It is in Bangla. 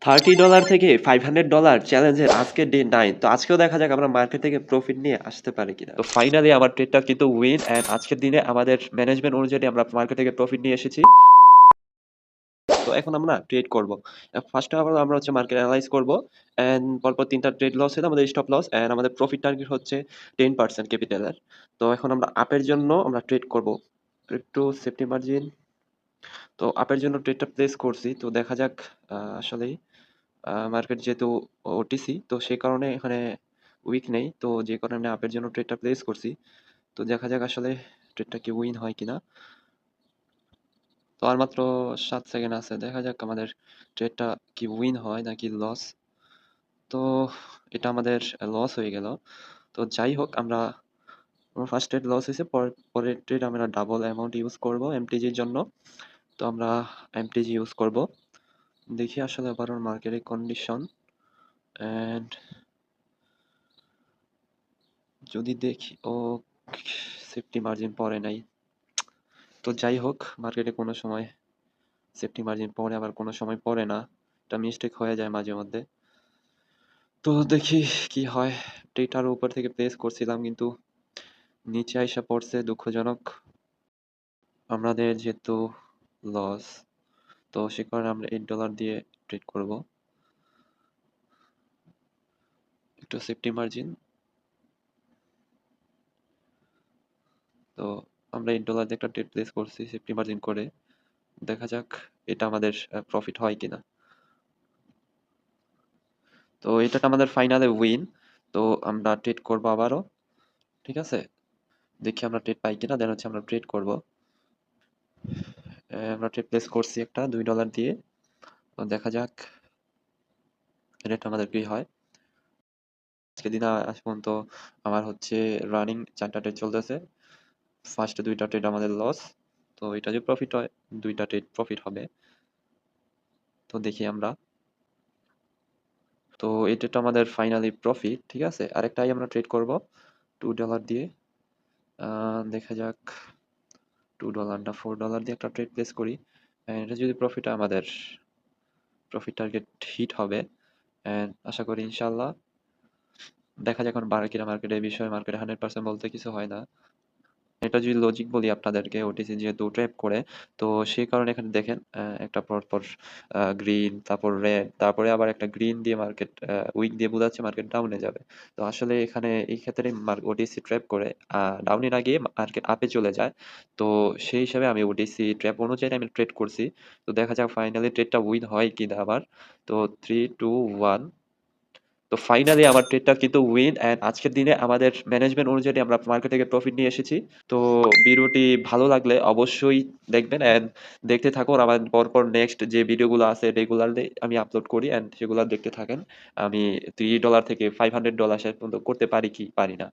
$30 থেকে $500 চ্যালেঞ্জের আজকে ডে 9। তো আজকেও দেখা যাক আমরা মার্কেট থেকে প্রফিট নিয়ে আসতে পারি কিনা। তো ফাইনালি আমার ট্রেডটা কিন্তু উইন অ্যান্ড আজকের দিনে আমাদের ম্যানেজমেন্ট অনুযায়ী আমরা মার্কেট থেকে প্রফিট নিয়ে এসেছি। তো এখন আমরা ট্রেড করব। ফার্স্টে আমরা হচ্ছে মার্কেট এনালাইজ করব অ্যান্ড পরপর ৩ টা ট্রেড লস হলে আমাদের স্টপ লস অ্যান্ড আমাদের প্রফিট টার্গেট হচ্ছে 10% ক্যাপিটালের। তো এখন আমরা আপের জন্য আমরা ট্রেড করব। একটু সেফটি মার্জিন। তো আপের জন্য ট্রেডটা প্লেস করছি। তো দেখা যাক আসলেই মার্কেট যেহেতু ওটিসি তো সেই কারণে এখানে উইক নেই। তো যে কারণে আপের জন্য ট্রেডটা প্লেস করছি। তো দেখা যাক আসলে ট্রেডটা কি উইন হয় কিনা। তো আর মাত্র 7 সেকেন্ড আছে। দেখা যাক আমাদের ট্রেডটা কি উইন হয় নাকি লস। তো এটা আমাদের লস হয়ে গেল। তো যাই হোক আমার ফার্স্ট ট্রেড লস হয়েছে। পরের ট্রেড আমরা ডাবল অ্যামাউন্ট ইউজ করব এমটিজির জন্য। তো আমরা এমটিজি ইউজ করব। দেখি আসলে আবার মার্কেটের কন্ডিশন অ্যান্ড যদি দেখি ও সেফটি মার্জিন পড়ে নাই। তো যাই হোক মার্কেটে কোনো সময় সেফটি মার্জিন পড়ে আবার কোনো সময় পড়ে না। এটা মিস্টেক হয়ে যায় মাঝে মধ্যে। তো দেখি কি হয়। ডেটার উপর থেকে প্লেস করছিলাম কিন্তু নিচে আইসা পড়ছে দুঃখজনক। আমাদের যেহেতু লস তো সে কারণে আমরা $8 দিয়ে ট্রেড করব। একটু সেফটি মার্জিন। তো আমরা $8 দিয়ে একটা ট্রেড প্লেস করছি সেফটি মার্জিন করে। দেখা যাক এটা আমাদের প্রফিট হয় কিনা। তো এটা আমাদের ফাইনালে উইন। তো আমরা ট্রেড করব আবারও। ঠিক আছে, দেখি আমরা ট্রেড পাই কিনা দেন হচ্ছে আমরা ট্রেড করব। আমরা ট্রেড প্লেস করছি একটা $2 দিয়ে। তো দেখা যাক রেট আমাদের কি হয়। আজকের দিনে আজ পর্যন্ত আমার হচ্ছে রানিং 4টা ট্রেড চলতেছে। ফার্স্ট 2টা ট্রেড আমাদের লস। তো এটা যদি প্রফিট হয় 2টা ট্রেড প্রফিট হবে। তো দেখি আমরা। তো এটা তো আমাদের ফাইনালি প্রফিট। ঠিক আছে, আরেকটাই আমরা ট্রেড করব $2 দিয়ে। দেখা যাক $2 না $4 দিয়ে একটা ট্রেড প্লেস করি। এটা যদি প্রফিট হয় আমাদের প্রফিট টার্গেট হিট হবে অ্যান্ড আশা করি ইনশাল্লাহ। দেখা যাক এখন বাড়ে কিনা মার্কেটে। এই বিষয়ে মার্কেটে 100% বলতে কিছু হয় না। এটা যদি লজিক বলি আপনাদেরকে ওটিসি যেহেতু ট্র্যাপ করে তো সেই কারণে এখানে দেখেন একটা পর গ্রিন তারপর রেড তারপরে আবার একটা গ্রিন দিয়ে মার্কেট উইক দিয়ে বোঝাচ্ছে মার্কেট ডাউনে যাবে। তো আসলে এখানে এই ক্ষেত্রে ওটিসি ট্র্যাপ করে ডাউনে না গিয়ে মার্কেট আপে চলে যায়। তো সেই হিসাবে আমি ওটিসি ট্র্যাপ অনুযায়ী আমি ট্রেড করছি। তো দেখা যাক ফাইনালি ট্রেডটা উইন হয় কিনা আবার। তো 3 2 1। তো ফাইনালি আমার ট্রেডটা কিন্তু উইন অ্যান্ড আজকের দিনে আমাদের ম্যানেজমেন্ট অনুযায়ী আমরা মার্কেট থেকে প্রফিট নিয়ে এসেছি। তো ভিডিওটি ভালো লাগলে অবশ্যই দেখবেন অ্যান্ড দেখতে থাকুন। আমার পরপর নেক্সট যে ভিডিওগুলো আছে রেগুলারলি আমি আপলোড করি অ্যান্ড সেগুলো দেখতে থাকেন। আমি $3 থেকে $500 শেষ পর্যন্ত করতে পারি কি পারি না।